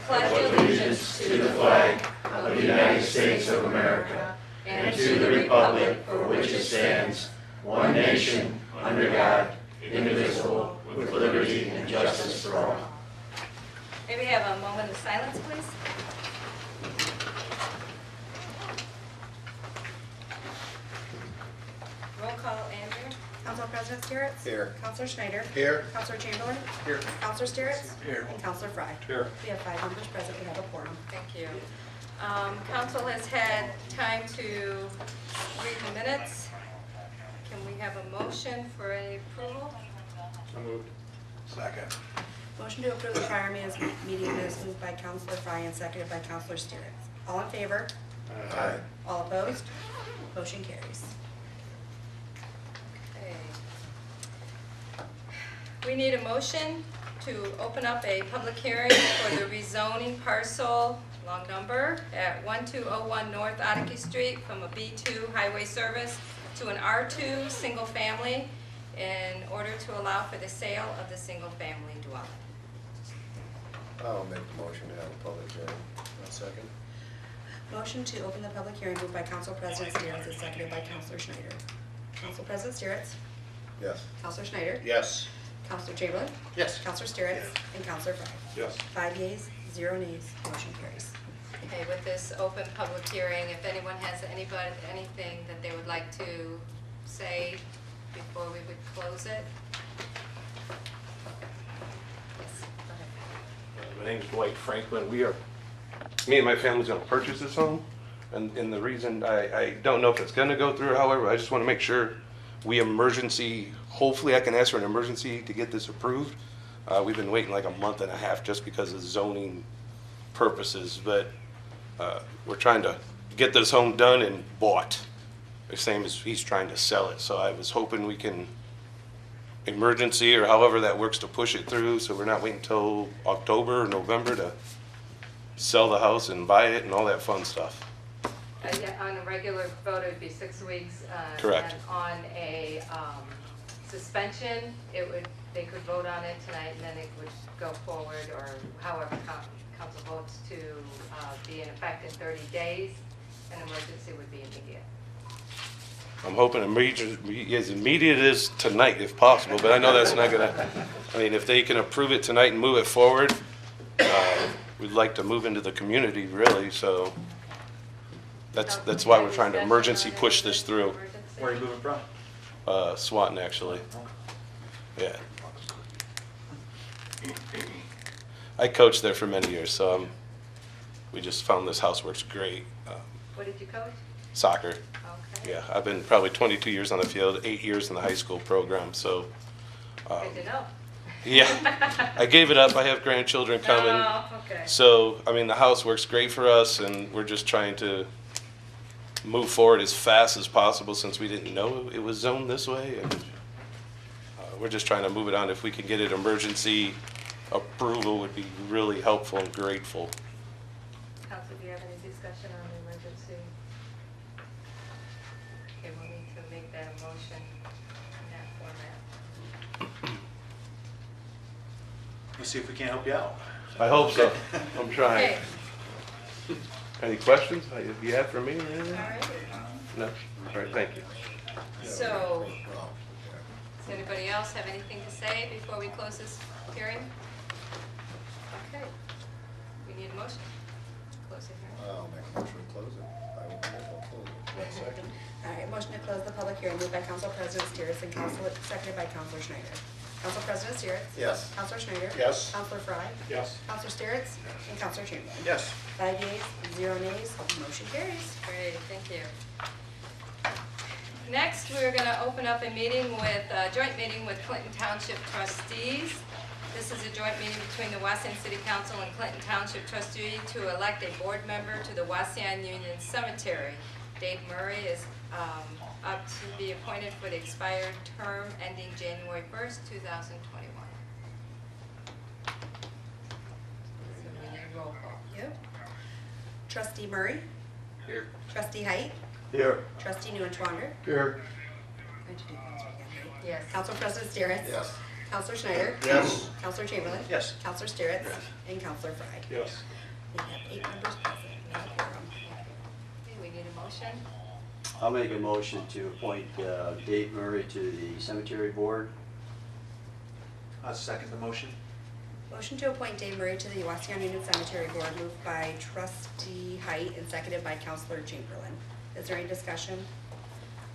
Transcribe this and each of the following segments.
pledge allegiance to the flag of the United States of America and to the republic for which it stands, one nation, under God, indivisible, with liberty and justice for all. May we have a moment of silence, please? Roll call, Andrew. Council President Steeritz? Here. Councilor Schneider? Here. Councilor Chamberlain? Here. Councilor Steeritz? Here. And Councilor Fry. Here. We have 5 members present. We have a quorum. Thank you. Council has had time to read the minutes. Can we have a motion for any approval? So moved. Second. Motion to approve the prior meeting minutes moved by Councilor Fry and seconded by Councilor Steeritz. All in favor? Aye. All opposed? Motion carries. Okay. We need a motion to open up a public hearing for the rezoning parcel, long number, at 1201 North Otakee Street from a B2 highway service to an R2 single family in order to allow for the sale of the single family dwelling. I'll make the motion to have a public hearing. Second. Motion to open the public hearing moved by Council President Steeritz and seconded by Councilor Schneider. Council President Steeritz? Yes. Councilor Schneider? Yes. Councilor Chamberlain? Yes. Councilor Steeritz? And Councilor Fry. Yes. 5 yeas, 0 nays, motion carries. Okay, with this open public hearing, if anyone has anything that they would like to say before we would close it? Yes, go ahead. My name's Dwight Franklin. Me and my family's gonna purchase this home, and the reason I don't know if it's gonna go through, however, I just wanna make sure hopefully I can ask for an emergency to get this approved. We've been waiting like a month and a half just because of zoning purposes, but we're trying to get this home done and bought, the same as he's trying to sell it. So I was hoping we can emergency or however that works to push it through, so we're not waiting until October or November to sell the house and buy it and all that fun stuff. Yeah, on a regular vote, it would be 6 weeks. Correct. And on a suspension, they could vote on it tonight, and then it would go forward, or however council votes to be in effect in 30 days. An emergency would be immediate. I'm hoping as immediate as tonight if possible, but I know that's not gonna, if they can approve it tonight and move it forward, we'd like to move into the community really, so that's why we're trying to emergency push this through. Where are you moving from? Swanton actually, yeah. I coached there for many years, so we just found this house works great. What did you coach? Soccer. Okay. Yeah, I've been probably 22 years on the field, 8 years in the high school program, so. Good to know. Yeah, I gave it up. I have grandchildren coming. Oh, okay. So, the house works great for us, and we're just trying to move forward as fast as possible since we didn't know it was zoned this way. And we're just trying to move it on. If we can get it emergency approval, would be really helpful and grateful. Council, do you have any discussion on the emergency? Okay, we'll need to make that a motion in that format. Let's see if we can help you out. I hope so. I'm trying. Okay, Any questions you have for me? Or anything? all right. No? All right, thank you. So, does anybody else have anything to say before we close this hearing? Okay. We need a motion to close the hearing. I'll make a motion to close it. I will close it. Second. All right, motion to close the public hearing moved by Council President Steeritz and seconded by Councilor Schneider. Council President Steeritz? Yes. Councilor Schneider? Yes. Councilor Fry? Yes. Councilor Steeritz? And Councilor Chamberlain? Yes. 5 yeas, 0 nays, motion carries. Great, thank you. Next, we're going to open up a joint meeting with Clinton Township trustees. This is a joint meeting between the Wauseon City Council and Clinton Township trustee to elect a board member to the Wauseon Union Cemetery. Dave Murray is up to be appointed for the expired term ending January 1st, 2021. So we need a roll call. Yep. Trustee Murray? Here. Trustee Height? Here. Trustee Neuenschwander? Here. Going to do those again, right? Yes. Council President Steeritz? Yes. Counselor Schneider? Yes. Counselor Chamberlain? Yes. Counselor Steeritz? Yes. And Counselor Frye. Yes. We have 8 members present. We have a quorum. Okay, we need a motion. I'll make a motion to appoint Dave Murray to the cemetery board. I'll second the motion. Motion to appoint Dave Murray to the Wauseon Union Cemetery Board moved by Trustee Height and seconded by Counselor Chamberlain. Is there any discussion?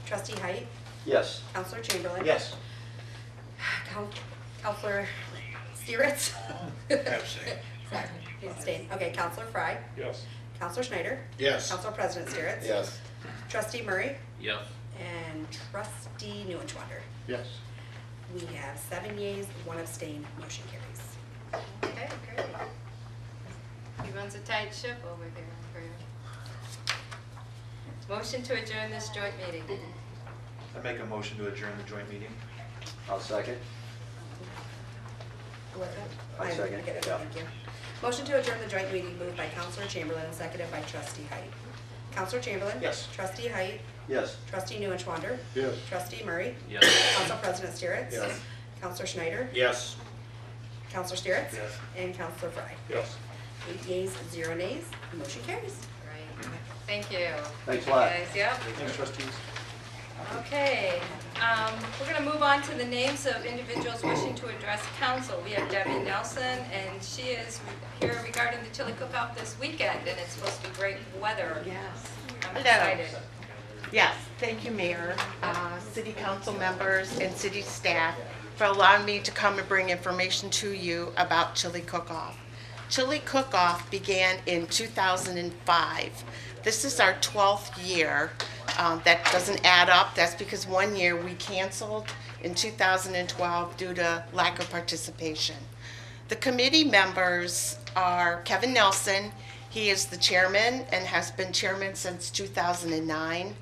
Trustee Height? Yes. Counselor Chamberlain? Yes. Counselor Steeritz? Abstain. Sorry, he's abstained. Okay, Counselor Frye? Yes. Counselor Schneider? Yes. Council President Steeritz? Yes. Trustee Murray? Yes. And Trustee Neuenschwander. Yes. We have 7 yeas, 1 abstain, motion carries. Okay, great. He runs a tight ship over here for you. Motion to adjourn this joint meeting. I make a motion to adjourn the joint meeting. I'll second. I second, get it, yeah. thank you. Motion to adjourn the joint meeting moved by Counselor Chamberlain and seconded by Trustee Height. Counselor Chamberlain? Yes. Trustee Height? Yes. Trustee Neuenschwander? Yes. Trustee Murray? Yes. Council President Steeritz? Yes. Counselor Schneider? Yes. Counselor Steeritz? Yes. And Counselor Frye. Yes. 8 yeas, 0 nays, motion carries. Right. Thank you. Thanks a lot. Guys, yep. Thanks, trustees. Okay, we're going to move on to the names of individuals wishing to address council. We have Debbie Nelson, and she is here regarding the chili cook-off this weekend, and it's supposed to be great weather. Yes. I'm Hello. excited. Yes, thank you, Mayor, city council members, and city staff for allowing me to come and bring information to you about Chili Cook-Off. Chili Cook-Off began in 2005. This is our 12th year. That doesn't add up. That's because 1 year we canceled in 2012 due to lack of participation. The committee members are Kevin Nelson. He is the chairman and has been chairman since 2009.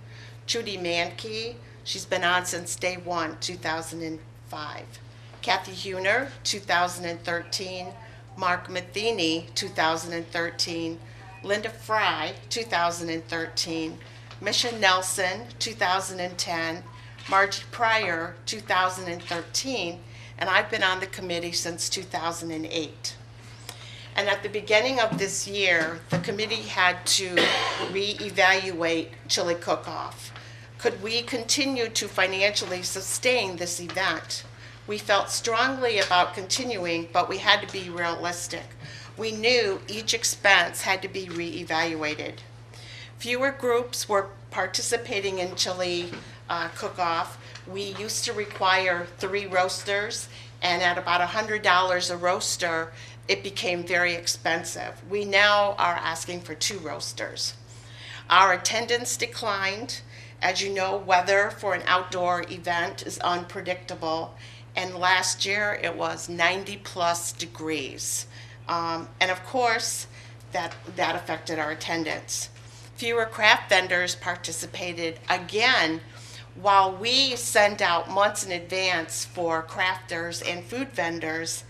Trudy Mankey, she's been on since day one, 2005. Kathy Huner, 2013. Mark Matheny, 2013. Linda Fry, 2013. Misha Nelson, 2010. Margie Pryor, 2013. And I've been on the committee since 2008. And at the beginning of this year, the committee had to reevaluate Chili Cook-Off. Could we continue to financially sustain this event? We felt strongly about continuing, but we had to be realistic. We knew each expense had to be reevaluated. Fewer groups were participating in Chili Cook-Off. We used to require 3 roasters, and at about $100 a roaster, it became very expensive. We now are asking for 2 roasters. Our attendance declined. As you know, weather for an outdoor event is unpredictable, and last year it was 90+ degrees. And of course, that affected our attendance. Fewer craft vendors participated. Again, while we send out months in advance for crafters and food vendors,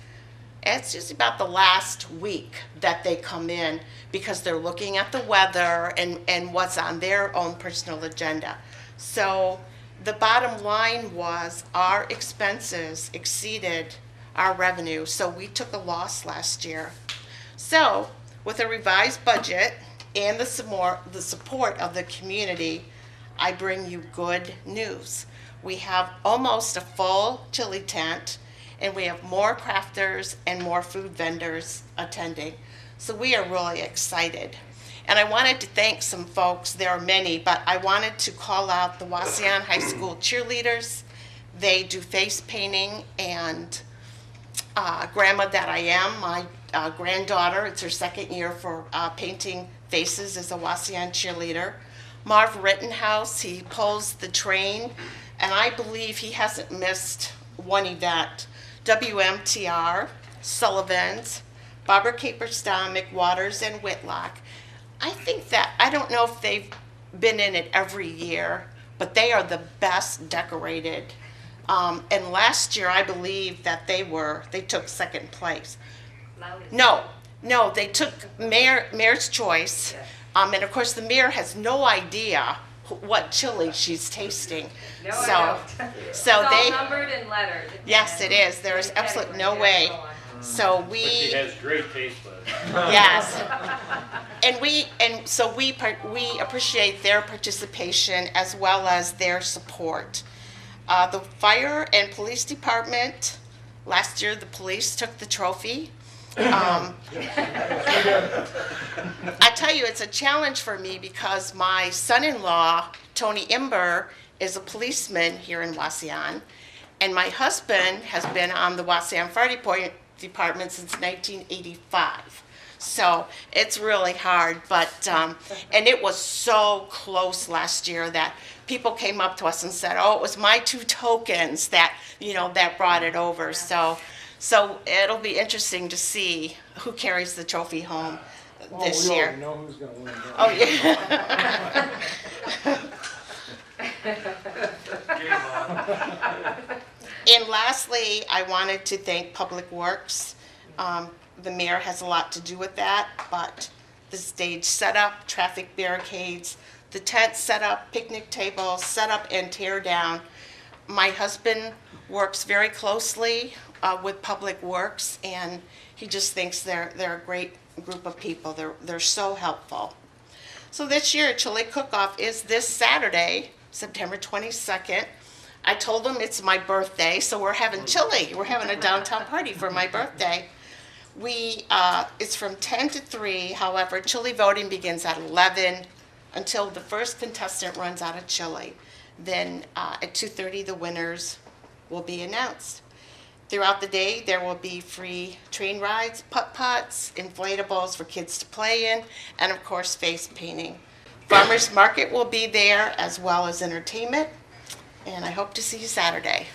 it's just about the last week that they come in because they're looking at the weather and what's on their own personal agenda. So the bottom line was our expenses exceeded our revenue, so we took a loss last year. So with a revised budget and the support of the community, I bring you good news. We have almost a full chili tent, and we have more crafters and more food vendors attending. So we are really excited. And I wanted to thank some folks, there are many, but I wanted to call out the Wauseon High School cheerleaders. They do face painting, and Grandma That I Am, my granddaughter, it's her 2nd year for painting faces as a Wauseon cheerleader. Marv Rittenhouse, he pulls the train, and I believe he hasn't missed one event. WMTR, Sullivan's, Barbara Caperston, McWaters, and Whitlock. I don't know if they've been in it every year, but they are the best decorated. And last year, I believe that they took 2nd place. No, they took Mayor's Choice. And of course, the mayor has no idea what chili she's tasting. No, So, I don't. so It's they, all numbered and lettered. yes, it is. There is absolutely no way. So But she we, has great taste buds. yes. And so we appreciate their participation as well as their support. The fire and police department, last year the police took the trophy. I tell you, it's a challenge for me because my son-in-law, Tony Imber, is a policeman here in Wauseon, and my husband has been on the Wauseon Fire Department since 1985. So it's really hard, but, and it was so close last year that people came up to us and said, oh, it was my 2 tokens that, that brought it over. So it'll be interesting to see who carries the trophy home this year. We know who's gonna win. Oh, yeah. And lastly, I wanted to thank Public Works. The mayor has a lot to do with that, but the stage setup, traffic barricades, the tent setup, picnic tables, setup and tear down. My husband works very closely with Public Works, and he just thinks they're a great group of people. They're so helpful. So this year, Chili Cook-Off is this Saturday, September 22nd. I told them it's my birthday, so we're having chili. We're having a downtown party for my birthday. It's from 10 to 3. However, chili voting begins at 11 until the first contestant runs out of chili. Then at 2:30, the winners will be announced. Throughout the day, there will be free train rides, putt-putts, inflatables for kids to play in, and of course, face painting. Farmers Market will be there as well as entertainment, and I hope to see you Saturday.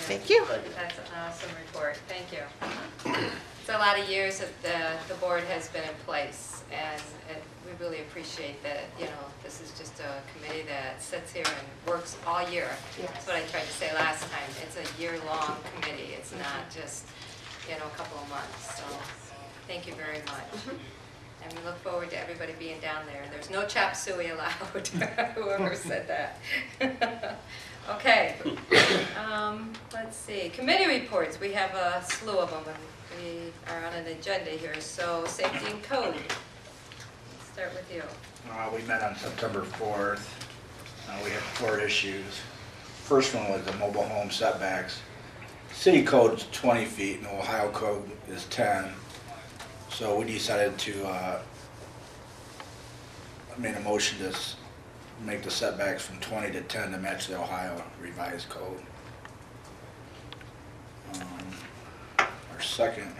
Thank you. That's an awesome report. Thank you. It's a lot of years that the board has been in place, and we really appreciate that, this is just a committee that sits here and works all year. Yes. That's what I tried to say last time. It's a year-long committee. It's not just, a couple of months. So thank you very much. And we look forward to everybody being down there. There's no chop suey allowed, whoever said that. Okay. Let's see. Committee reports. We have a slew of them, and we are on an agenda here. So safety and code. Let's start with you. We met on September 4th. We had 4 issues. First one was the mobile home setbacks. City code's 20 feet and the Ohio code is 10. So we decided to made a motion to make the setbacks from 20 to 10 to match the Ohio revised code. Our second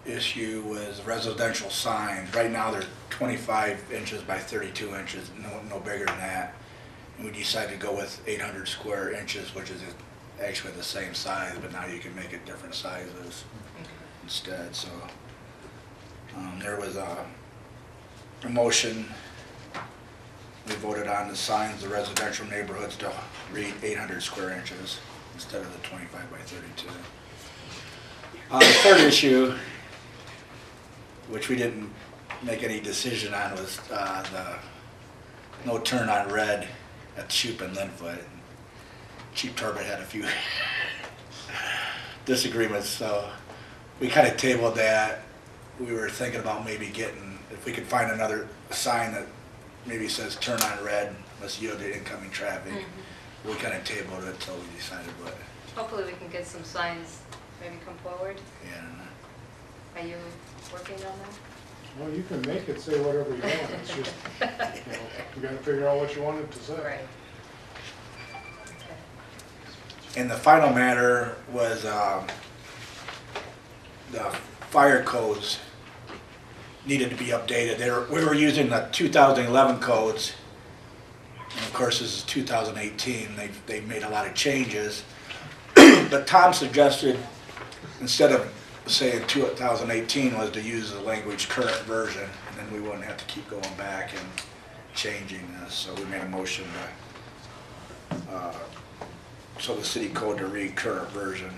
issue was residential signs. Right now they're 25 inches by 32 inches, no bigger than that. And we decided to go with 800 square inches, which is actually the same size, but now you can make it different sizes instead. So there was a motion. We voted on the signs, the residential neighborhoods to read 800 square inches instead of the 25 by 32. The third issue, which we didn't make any decision on, was the no turn on red at Shoup and Linfoot. Chief Turbot had a few disagreements, so we kind of tabled that. We were thinking about maybe getting, if we could find another sign that maybe says turn on red, must yield to incoming traffic. We kind of tabled it until we decided what. Hopefully we can get some signs maybe come forward. Yeah. Are you working on that? Well, you can make it say whatever you want. It's just, you gotta figure out what you want it to say. Right. And the final matter was the fire codes needed to be updated. We were using the 2011 codes, and of course this is 2018. They've made a lot of changes. But Tom suggested, instead of saying 2018, was to use the language current version, and then we wouldn't have to keep going back and changing this. So we made a motion to, so the city code to read current version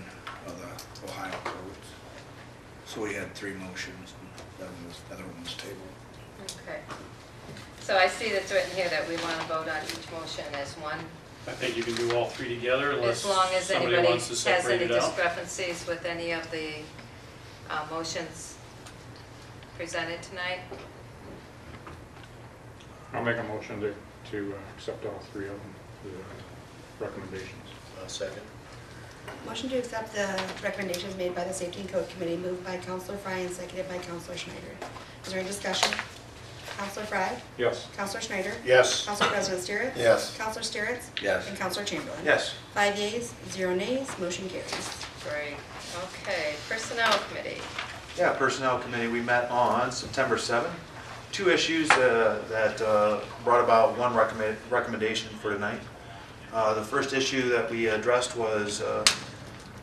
of the Ohio codes. So we had 3 motions, and the other one was tabled. Okay. So I see that's written here that we want to vote on each motion as one, I think you can do all three together unless as long as somebody anybody wants to has separate any it out. discrepancies with any of the motions presented tonight. I'll make a motion to accept all three of them, the recommendations. Second. Motion to accept the recommendations made by the Safety and Code Committee, moved by Counselor Fry and seconded by Counselor Schneider. Is there any discussion? Counselor Fry? Yes. Counselor Schneider? Yes. Council President Steeritz? Yes. Counselor Steeritz? Yes. And Counselor Chamberlain? Yes. 5 yeas, 0 nays, motion carries. Great. Okay, Personnel Committee. Yeah, Personnel Committee, we met on September 7th. Two issues that brought about one recommendation for tonight. The first issue that we addressed was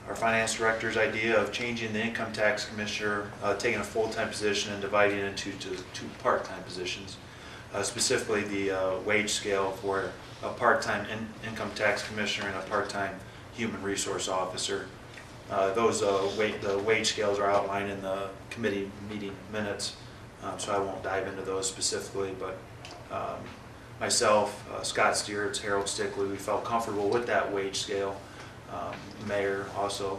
our finance director's idea of changing the income tax commissioner, taking a full-time position and dividing it into two part-time positions. Specifically the wage scale for a part-time income tax commissioner and a part-time human resource officer. The wage scales are outlined in the committee meeting minutes, so I won't dive into those specifically, but myself, Scott Steeritz, Harold Stickley, we felt comfortable with that wage scale. Mayor also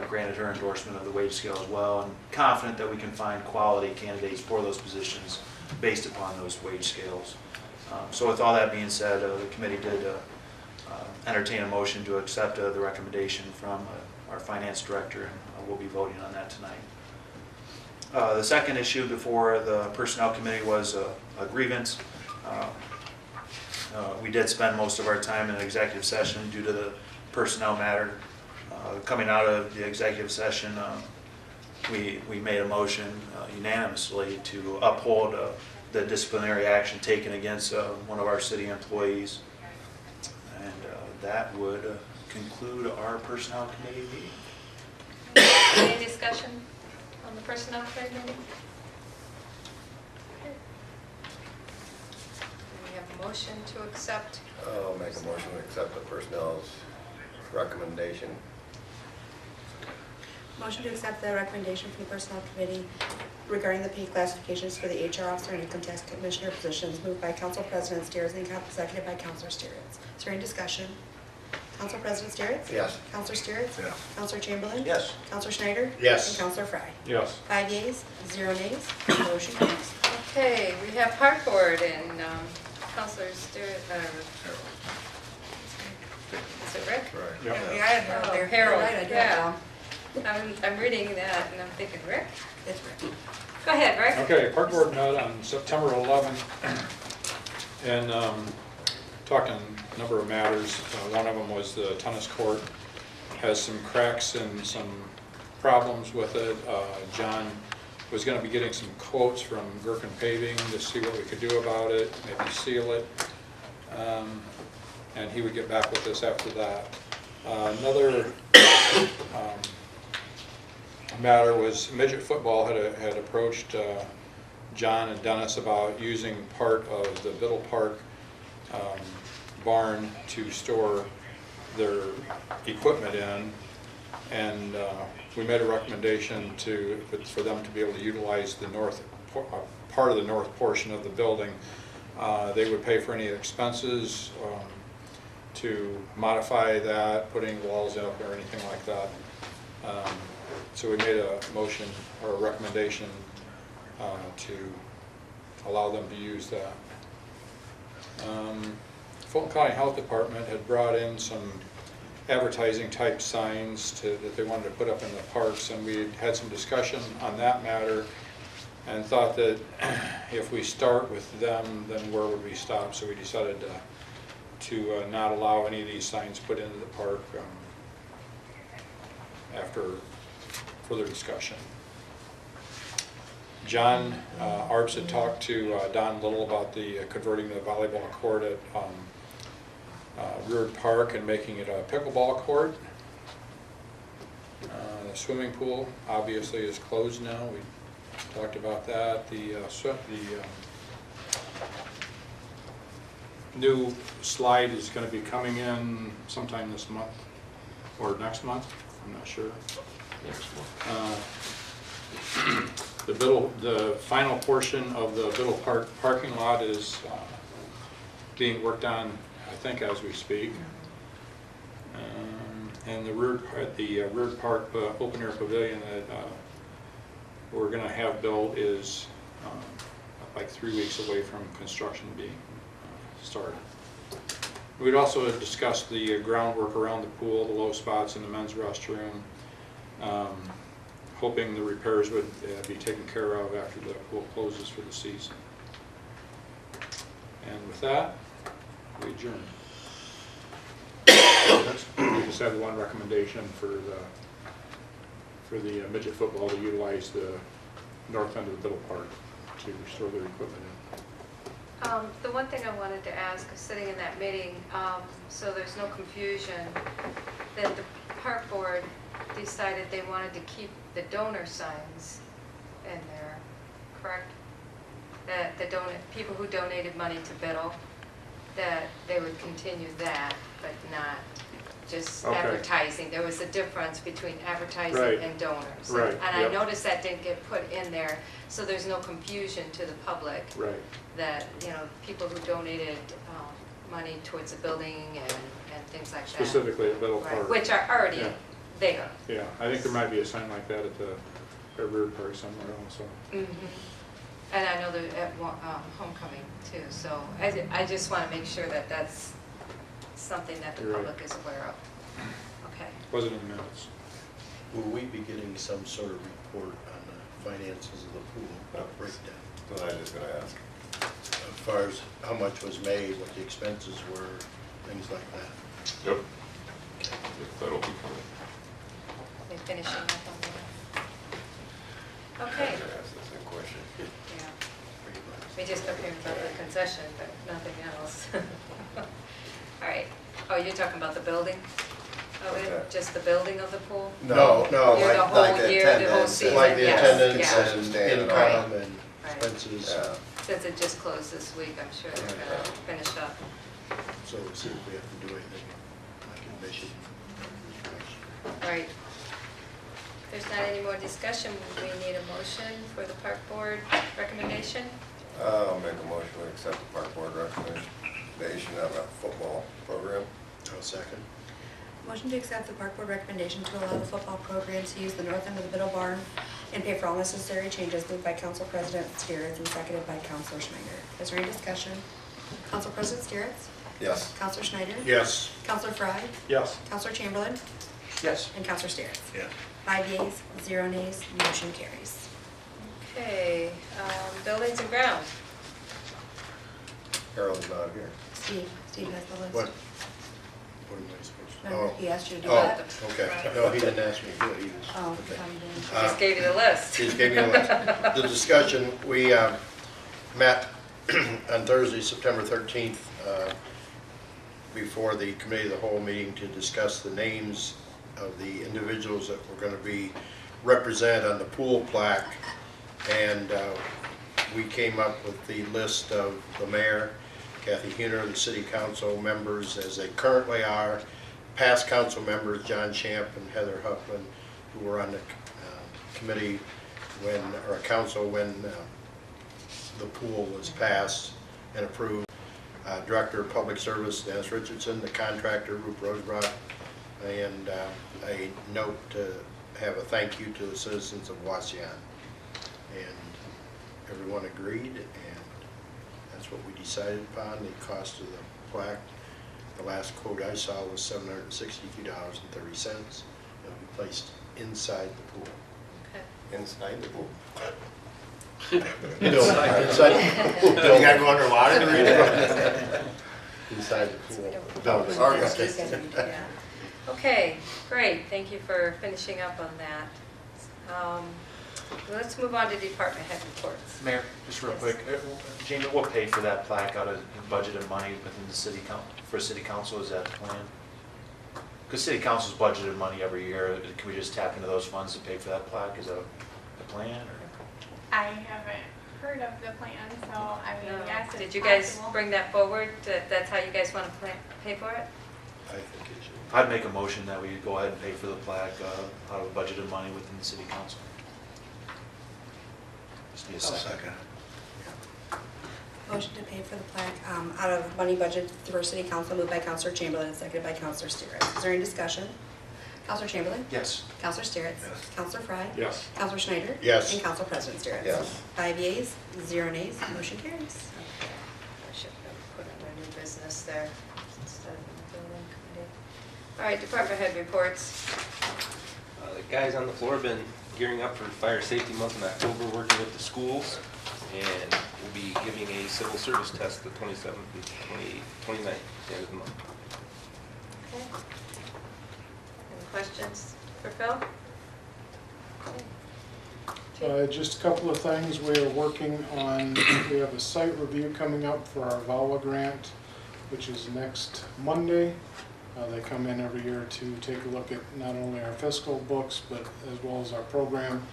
granted her endorsement of the wage scale as well, and confident that we can find quality candidates for those positions based upon those wage scales. So with all that being said, the committee did entertain a motion to accept the recommendation from our finance director, and we'll be voting on that tonight. The second issue before the Personnel Committee was a grievance. We did spend most of our time in executive session due to the personnel matter. Coming out of the executive session, we made a motion unanimously to uphold the disciplinary action taken against one of our city employees. And that would conclude our Personnel Committee meeting. Any discussion on the Personnel Committee meeting? We have a motion to accept. I'll make a motion to accept the personnel's recommendation. Motion to accept the recommendation from the Personnel Committee regarding the pay classifications for the HR officer and income tax commissioner positions, moved by Council President Steeritz and seconded by Counselor Steeritz. Is there any discussion? Council President Steeritz? Yes. Counselor Steeritz? Yes. Counselor Chamberlain? Yes. Counselor Schneider? Yes. And Counselor Fry? Yes. 5 yeas, 0 nays, motion carries. Okay, we have Park Board and Counselor Steeritz. Is it Rick? Right. Yep. Yeah, I had Harold there. Harold, Right, I do yeah. now. I'm reading that and I'm thinking, Rick? It's Rick. Go ahead, Rick. Okay, Park Board met on September 11th and talked on a number of matters. One of them was the tennis court has some cracks and some problems with it. John was going to be getting some quotes from Gherkin Paving to see what we could do about it, maybe seal it, and he would get back with us after that. Another matter was midget football had approached John and Dennis about using part of the Biddle Park barn to store their equipment in, and we made a recommendation for them to be able to utilize the part of the north portion of the building. They would pay for any expenses to modify that, putting walls up or anything like that. So we made a motion or a recommendation to allow them to use that. Fulton County Health Department had brought in some advertising type signs that they wanted to put up in the parks, and we had some discussion on that matter and thought that if we start with them, then where would we stop? So we decided to not allow any of these signs put into the park after further discussion. John Arps had talked to Don Little about converting the volleyball court at Reard Park and making it a pickleball court. The swimming pool obviously is closed now. We talked about that. The new slide is going to be coming in sometime this month or next month. I'm not sure. The final portion of the Biddle Park parking lot is being worked on, I think, as we speak. And the rear park open air pavilion that we're going to have built is like 3 weeks away from construction being started. We'd also discussed the groundwork around the pool, the low spots in the men's restroom, hoping the repairs would be taken care of after the pool closes for the season. And with that, we adjourn. We just have one recommendation for the midget football to utilize the north end of the Biddle Park to restore their equipment in. The one thing I wanted to ask, sitting in that meeting, so there's no confusion, that the park board decided they wanted to keep the donor signs in there, correct? That the people who donated money to Biddle, that they would continue that, but not just Okay. advertising. There was a difference between advertising Right. and donors. Right, And I yep. noticed that didn't get put in there, so there's no confusion to the public Right. that, you know, people who donated money towards the building and things like that. Specifically at Biddle Right, Park. which are already Yeah. there. Yeah, I think there might be a sign like that at the rear park somewhere also. Mhm. And I know they're at homecoming too, so I just want to make sure that that's something that the You're right. public is aware of. Okay. Wasn't in the minutes. Will we be getting some sort of report on the finances of the pool breakdown? That's what I was just gonna ask. As far as how much was made, what the expenses were, things like that. Yep. That'll be coming. They finishing up on that. Okay. I was gonna ask the same question. Yeah. We just took him about the concession, but nothing else. All right. Oh, you're talking about the building of Okay. it? Just the building of the pool? No, no, You're the like, whole like the year, the whole attendance season? and- like the Yes, attendance yeah. and Stand income Right. and Right. expenses. Yeah. Since it just closed this week, I'm sure they're gonna finish up. So we'll see if we have to do anything like admission. All right. If there's not any more discussion, we need a motion for the park board recommendation. I'll make a motion to accept the park board recommendation on the football program. I'll second. Motion to accept the park board recommendation to allow the football program to use the north end of the Biddle barn and pay for all necessary changes, moved by Council President Steeritz and seconded by Councilor Schneider. Is there any discussion? Council President Steeritz? Yes. Councilor Schneider? Yes. Councilor Fry? Yes. Councilor Chamberlain? Yes. And Councilor Steeritz? Yes. 5 yeas, 0 nays, motion carries. Okay, buildings and grounds. Harold's not here. Steve has the list. What? What am I supposed to? Remember, he asked you to do Oh, that? okay. No, he didn't ask me to do it. He was. Oh, okay. probably didn't. Just gave you the list. He just gave me a list. The discussion, we met on Thursday, September 13th, before the committee of the whole meeting to discuss the names of the individuals that were going to be represented on the pool plaque. And we came up with the list of the mayor, Kathy Huner, the city council members as they currently are, past council members, John Champ and Heather Huffman, who were on the committee when, or council when the pool was passed and approved. Director of Public Service, Dennis Richardson, the contractor, Ruth Rosebrock, and a note to have a thank you to the citizens of Wauseon. And everyone agreed, and that's what we decided upon. The cost of the plaque, the last quote I saw was $762.30. It'll be placed inside the pool. Okay. Inside the pool. Inside the pool. You gotta go underwater to read it? Inside the pool. Building. Okay. Yeah. Okay, great, thank you for finishing up on that. Let's move on to department head reports. Mayor, just real Yes. quick, Jamie, we'll pay for that plaque out of budgeted money within the city for city council, is that the plan? Because city council's budgeted money every year, can we just tap into those funds to pay for that plaque, is that the plan, or? I haven't heard of the plan, so I mean, yes, it's Did you guys possible. bring that forward, that's how you guys want to pay for it? I think it should. I'd make a motion that we go ahead and pay for the plaque out of budgeted money within the city council. Just need a I'll second. second. Motion to pay for the plaque out of money budget for City Council, moved by Counselor Chamberlain and seconded by Counselor Steeritz. Is there any discussion? Counselor Chamberlain? Yes. Counselor Steeritz? Yes. Counselor Frye? Yes. Counselor Schneider? Yes. And Council President Steeritz? Yes. 5 yeas, 0 nays, motion carries. Okay. I should have put under new business there instead of in the building committee. All right, department head reports. The guys on the floor have been gearing up for Fire Safety Month in October, working with the schools, and we'll be giving a civil service test the 27th and 29th, at the end of the month. Okay. Any questions for Phil? Okay. Just a couple of things. We are working on, we have a site review coming up for our VAWA grant, which is next Monday. They come in every year to take a look at not only our fiscal books, but as well as our program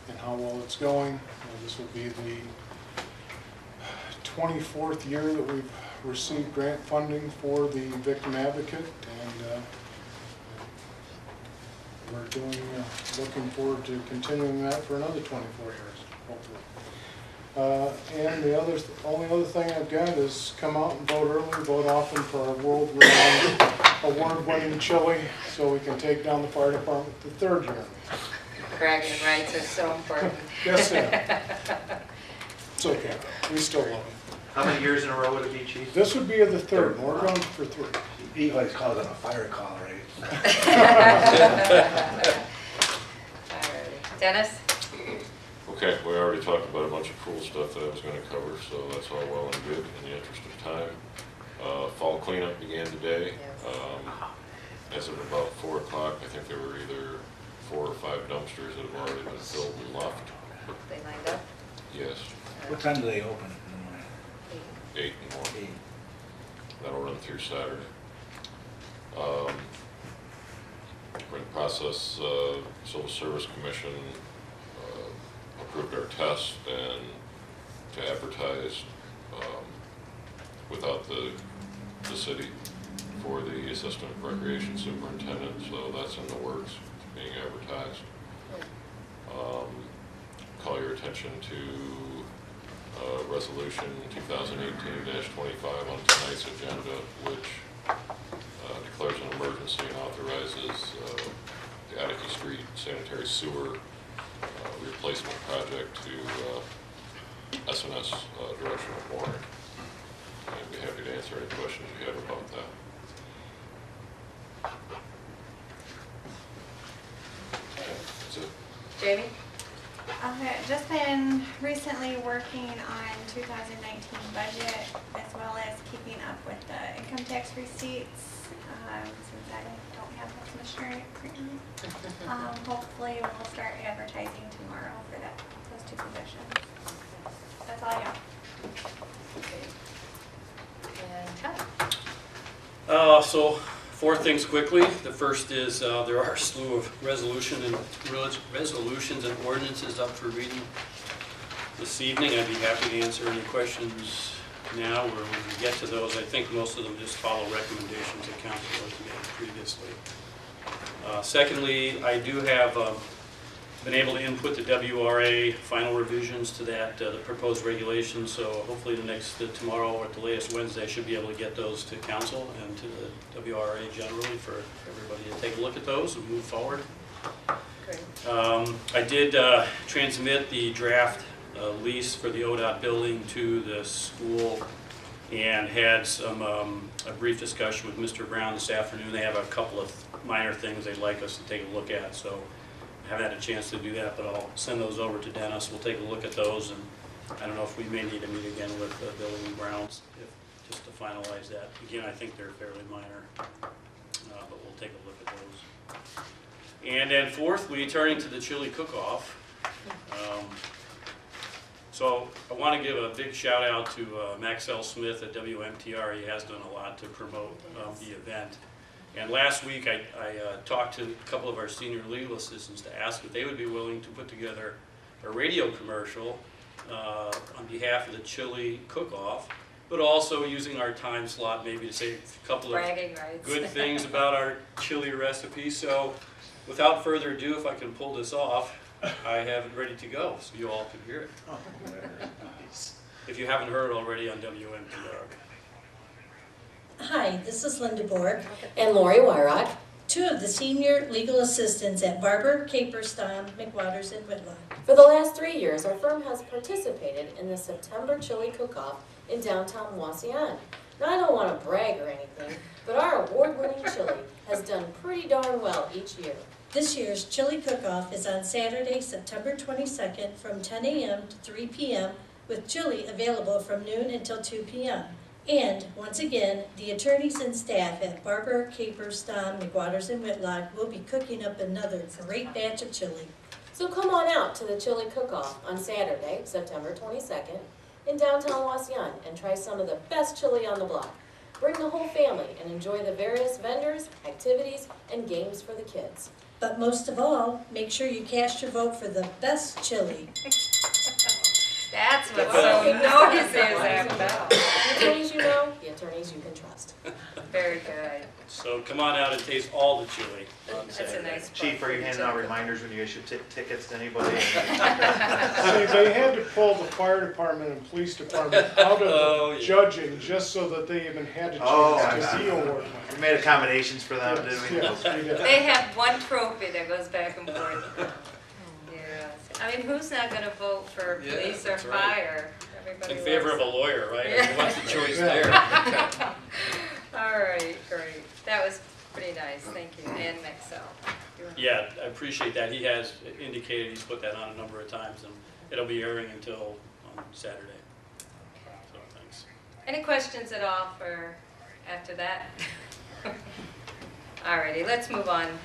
and how well it's going. This will be the 24th year that we've received grant funding for the victim advocate, and we're looking forward to continuing that for another 24 years, hopefully. And the only other thing I've got is come out and vote early, vote often for our world-renowned award-winning chili, so we can take down the fire department the third year. Bragging rights is so important. Yes, ma'am. It's okay, we still love it. How many years in a row would it be, Chief? This would be the third, and we're going for 3. He always calls it a fire call, right? Alrighty. Dennis? Okay, we already talked about a bunch of cool stuff that I was going to cover, so that's all well and good in the interest of time. Fall cleanup began today. As of about 4 o'clock, I think there were either 4 or 5 dumpsters that have already been filled and left. They lined up? Yes, What time do they open in the morning? 8 in the morning. 8. That'll run through Saturday. We're in the process, Civil Service Commission approved our test and to advertise without the city for the Assistant Recreation Superintendent, so that's in the works, it's being advertised. Call your attention to Resolution 2018-25 on tonight's agenda, which declares an emergency and authorizes the Attica Street sanitary sewer replacement project to SNS direction of warrant. I'd be happy to answer any questions you have about that. Okay, that's it. Jamie? Just been recently working on 2019 budget as well as keeping up with the income tax receipts, since I don't have the commissioner agreement. Hopefully we'll start advertising tomorrow for those 2 positions. That's all I got. And Todd? So 4 things quickly. The first is there are a slew of resolutions and ordinances up for reading this evening. I'd be happy to answer any questions now or when we get to those. I think most of them just follow recommendations that council has made previously. Secondly, I do have been able to input the WRA final revisions to that, the proposed regulations, so hopefully tomorrow or at the latest Wednesday, I should be able to get those to council and to the WRA generally for everybody to take a look at those and move forward. Great. I did transmit the draft lease for the ODOT building to the school and had a brief discussion with Mr. Brown this afternoon. They have a couple of minor things they'd like us to take a look at, so I haven't had a chance to do that, but I'll send those over to Dennis. We'll take a look at those, and I don't know if we may need to meet again with Building and Grounds just to finalize that. Again, I think they're fairly minor, but we'll take a look at those. And then fourthly, turning to the chili cook-off. So I want to give a big shout out to Max L. Smith at WMTR. He has done a lot to promote the event. And last week I talked to a couple of our senior legal assistants to ask if they would be willing to put together a radio commercial on behalf of the chili cook-off, but also using our time slot maybe to say a couple of Bragging rights. good things about our chili recipe. So Without further ado, if I can pull this off, I have it ready to go, so you all can hear it. If you haven't heard already on WNPR. Hi, this is Linda Borg and Lori Wyrock, two of the senior legal assistants at Barber, Caperston, McWatters, and Whitlock. For the last 3 years, our firm has participated in the September Chili Cook-Off in downtown Wauseon. Now, I don't want to brag or anything, but our award-winning chili has done pretty darn well each year. This year's Chili Cook-Off is on Saturday, September 22nd from 10 a.m. to 3 p.m. with chili available from noon until 2 p.m. And, once again, the attorneys and staff at Barber, Caperston, McWatters, and Whitlock will be cooking up another great batch of chili. So come on out to the Chili Cook-Off on Saturday, September 22nd in downtown Wauseon and try some of the best chili on the block. Bring the whole family and enjoy the various vendors, activities, and games for the kids. But most of all, make sure you cast your vote for the best chili. That's what so notice is about. The attorneys you know, the attorneys you can trust. Very good. So come on out and taste all the chili on That's a Saturday. nice. Chief, are you handing out reminders when you issue tickets to anybody? See, they had to pull the fire department and police department out of the judging just so that they even had a chance to be awarded. We made accommodations for them, didn't we? Yes, we did. They have one trophy that goes back and forth. Yes. I mean, who's not going to vote for police or that's right. fire? Everybody In favor of loves- a lawyer, right? Yeah. What's the choice there? All right, great. That was pretty nice. Thank you. Dan Mexell. Yeah, I appreciate that. He has indicated he's put that on a number of times, and it'll be airing until Saturday. So, thanks. Any questions at all for after that? All righty, let's move on.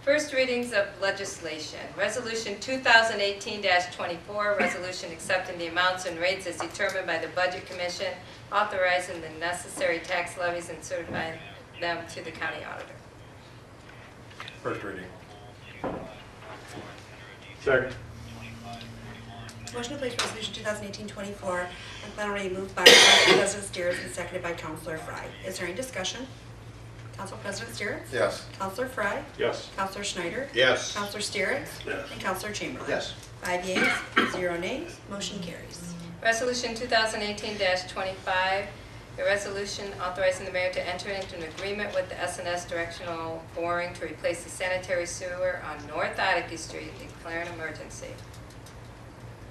First readings of legislation. Resolution 2018-24, resolution accepting the amounts and rates as determined by the Budget Commission, authorizing the necessary tax levies and certifying them to the county auditor. First reading. Second. Motion to place resolution 2018-24 on final reading moved by Council President Steers and seconded by Councilor Fry. Is there any discussion? Council President Steers? Yes. Councilor Fry? Yes. Councilor Schneider? Yes. Councilor Steers? Yes. And Councilor Chamberlain? Yes. 5 yeas, 0 nays, motion carries. Resolution 2018-25, a resolution authorizing the mayor to enter into an agreement with the S&S directional boring to replace the sanitary sewer on North Odyssey Street, declaring an emergency.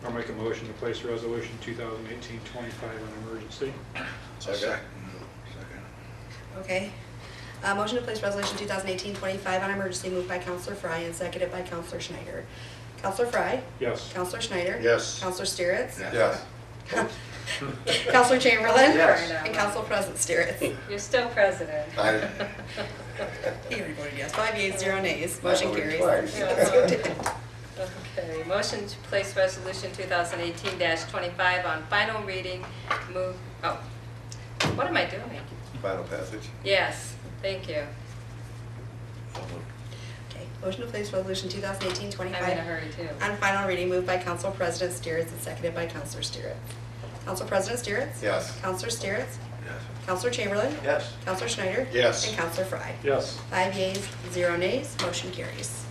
I'll make a motion to place resolution 2018-25 on emergency. Second. Okay. Motion to place resolution 2018-25 on emergency moved by Councilor Fry and seconded by Councilor Schneider. Councilor Fry? Yes. Councilor Schneider? Yes. Councilor Steeritz? Yes. Councilor Chamberlain? Yes. And Council President Steeritz? You're still president. He already voted yes. 5 yeas, 0 nays, motion carries. Okay, motion to place resolution 2018-25 on final reading, move, oh, what am I doing? Final passage. Yes, thank you. Okay, motion to place resolution 2018-25. I'm in a hurry too. On final reading moved by Council President Steeritz and seconded by Councilor Steeritz. Council President Steeritz? Yes. Councilor Steeritz? Yes. Councilor Chamberlain? Yes. Councilor Schneider? Yes. And Councilor Fry. Yes. 5 yeas, 0 nays, motion carries.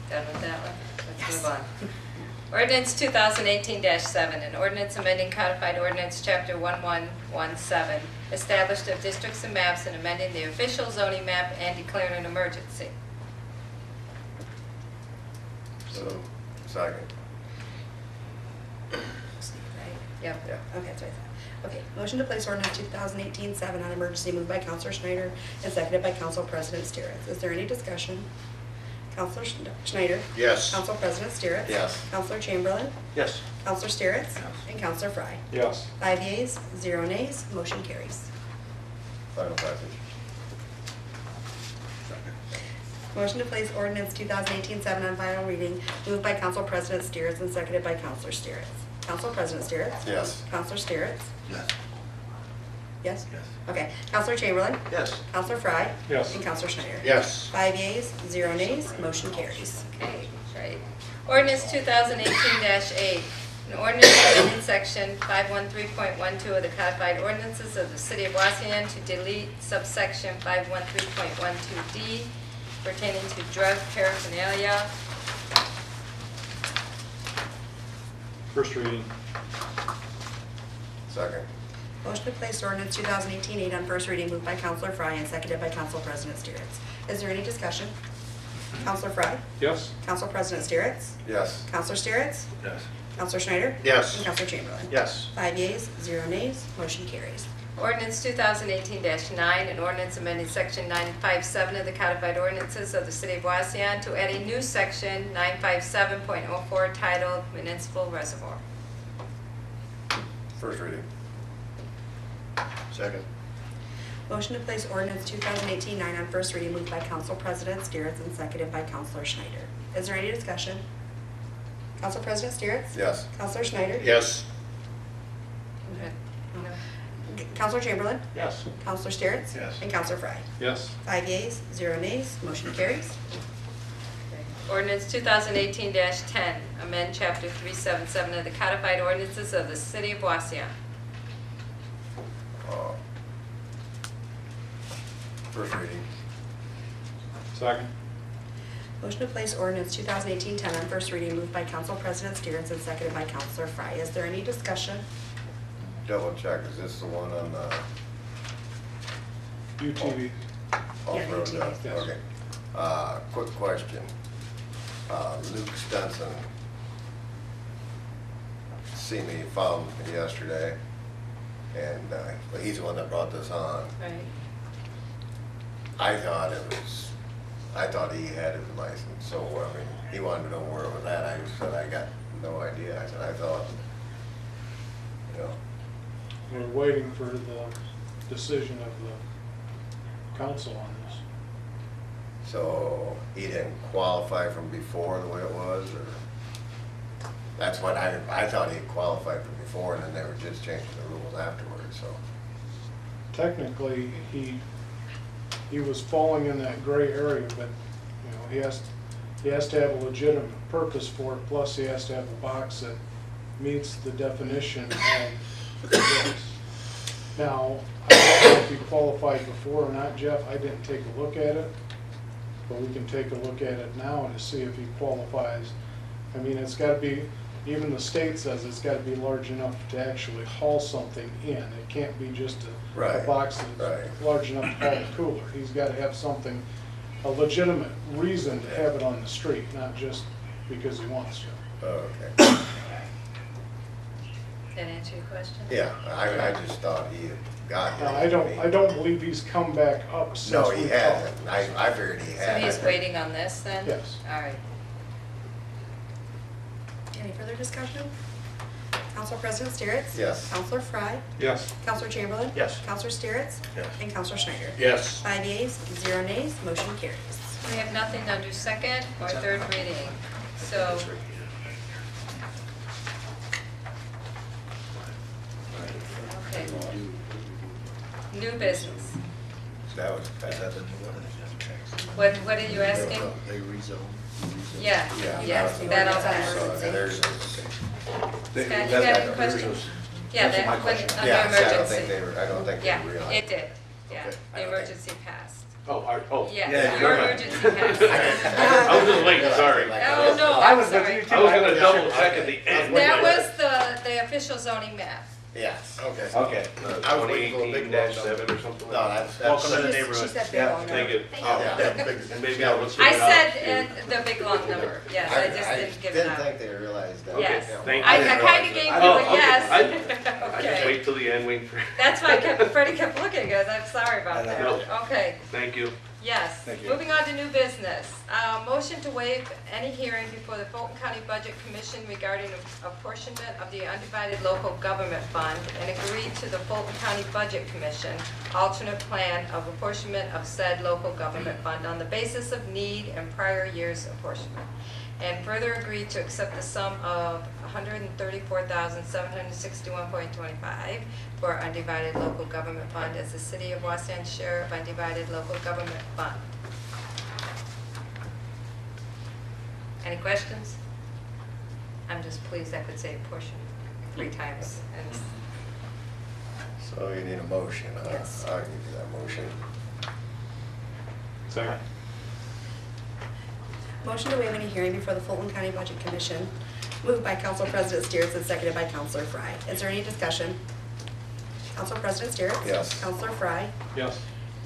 Done with that one? Let's move on. Ordinance 2018-7, an ordinance amending codified ordinance chapter 1117, established of districts and maps and amending the official zoning map and declaring an emergency. So, second. Yep. Okay, that's what I thought. Okay, motion to place ordinance 2018-7 on emergency moved by Councilor Schneider and seconded by Council President Steeritz. Is there any discussion? Councilor Schneider? Yes. Council President Steeritz? Yes. Councilor Chamberlain? Yes. Councilor Steeritz? And Councilor Fry. Yes. 5 yeas, 0 nays, motion carries. Final passage. Motion to place ordinance 2018-7 on final reading moved by Council President Steeritz and seconded by Councilor Steeritz. Council President Steeritz? Yes. Councilor Steeritz? Yes. Yes? Yes. Okay. Councilor Chamberlain? Yes. Councilor Fry? Yes. And Councilor Schneider? Yes. 5 yeas, 0 nays, motion carries. Okay, great. Ordinance 2018-8, an ordinance amending section 513.12 of the codified ordinances of the city of Wauseon to delete subsection 513.12D pertaining to drug paraphernalia. First reading. Second. Motion to place ordinance 2018-8 on first reading moved by Counselor Fry and seconded by Council President Steeritz. Is there any discussion? Counselor Fry? Yes. Council President Steeritz? Yes. Counselor Steeritz? Yes. Counselor Schneider? Yes. And Counselor Chamberlain? Yes. 5 yeas, 0 nays, motion carries. Ordinance 2018-9, an ordinance amending section 957 of the codified ordinances of the city of Wauseon to add a new section 957.04 titled Municipal Reservoir. First reading. Second. Motion to place ordinance 2018-9 on first reading moved by Council President Steeritz and seconded by Counselor Schneider. Is there any discussion? Council President Steeritz? Yes. Counselor Schneider? Yes. Counselor Chamberlain? Yes. Counselor Steeritz? Yes. And Counselor Fry. Yes. 5 yeas, 0 nays, motion carries. Ordinance 2018-10, amend Chapter 377 of the codified ordinances of the city of Wauseon. First reading. Second. Motion to place ordinance 2018-10 on first reading moved by Council President Steeritz and seconded by Counselor Fry. Is there any discussion? Double check, is this the one on UTV. off-road? UTV, yes. Okay. Quick question. Luke Stenson seen me, found me yesterday, and he's the one that brought this on. Right. I thought he had his license, so, I mean, he wanted to know where it was at. I said, I got no idea. I said, I thought, you know. We're waiting for the decision of the council on this. So he didn't qualify from before the way it was, or? That's what I thought he qualified from before, and then they were just changing the rules afterwards, so. Technically, he was falling in that gray area, but, you know, he has to have a legitimate purpose for it, plus he has to have a box that meets the definition of this. Now, I don't know if he qualified before or not, Jeff, I didn't take a look at it, but we can take a look at it now to see if he qualifies. I mean, it's gotta be, even the state says it's gotta be large enough to actually haul something in. It can't be just a Right, box that's right. large enough to haul a cooler. He's gotta have something, a legitimate reason to have it on the street, not just because he wants to. Okay. That answer your question? Yeah, I just thought he had got here. I don't believe he's come back up since No, we he talked. hasn't. I figured he So had. he's waiting on this then? Yes. All right. Any further discussion? Council President Steeritz? Yes. Counselor Fry? Yes. Counselor Chamberlain? Yes. Counselor Steeritz? Yes. And Counselor Schneider? Yes. 5 yeas, 0 nays, motion carries. We have nothing under second or third reading, so. Okay. New business. That was, Is that the new one? What are you asking? They rezone. Yeah, yeah. yes, that was- that all so, passed. and there's, Scott, you got any questions? Yeah, That's my that, when, question. under yeah, see, I don't think emergency. they were, I don't think they Yeah, realized. it did, yeah, Okay. the emergency passed. Oh, Yeah, Yeah, your you're right. emergency passed. I was just waiting, sorry. Oh, no, I I'm was with sorry. you too. I was gonna double check at the end. That was the official zoning map. Yes. Okay. Okay. I was waiting for a big lump 2018-7 or something No, like that. that's. Welcome to the She neighborhood. said big Yeah. long Thank number. you. Yeah. And maybe I'll look it I up. said the big long number, yes, I just didn't give it didn't up. think they realized that. Yes. Thank I you. didn't kinda realize gave you that. Oh, a okay. yes. I just Okay. wait till the end, wait for, That's why Freddie kept looking, guys, I'm sorry about that. know. Okay, thank you. yes. Thank you. Moving on to new business. Motion to waive any hearing before the Fulton County Budget Commission regarding apportionment of the undivided local government fund and agree to the Fulton County Budget Commission alternate plan of apportionment of said local government fund on the basis of need and prior year's apportionment. And further agree to accept the sum of $134,761.25 for undivided local government fund as the City of Wauseon share of undivided local government fund. Any questions? I'm just pleased I could say portion 3 times. And So you need a motion, huh? Yes. I'll give you that motion. Second. Motion to waive any hearing before the Fulton County Budget Commission, moved by Council President Steers and seconded by Councilor Fry. Is there any discussion? Council President Steers? Yes. Councilor Fry? Yes.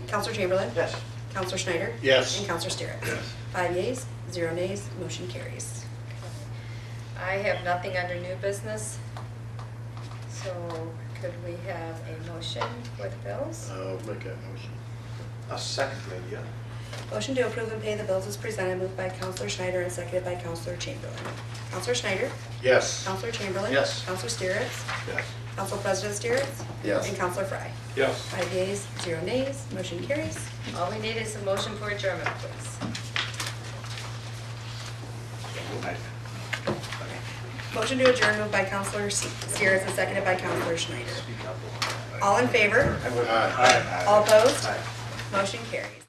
Councilor Chamberlain? Yes. Councilor Schneider? Yes. And Councilor Steers? 5 yeas, 0 nays, motion carries. I have nothing under new business. So could we have a motion for the bills? I'll make that motion. A second, maybe, yeah. Motion to approve and pay the bills is presented, moved by Councilor Schneider and seconded by Councilor Chamberlain. Councilor Schneider? Yes. Councilor Chamberlain? Yes. Councilor Steers? Yes. Council President Steers? Yes. And Councilor Fry? Yes. 5 yeas, 0 nays, motion carries. All we need is a motion for adjournment, please. Motion to adjourn moved by Councilor Steers and seconded by Councilor Schneider. All in favor? Aye. All opposed? Motion carries.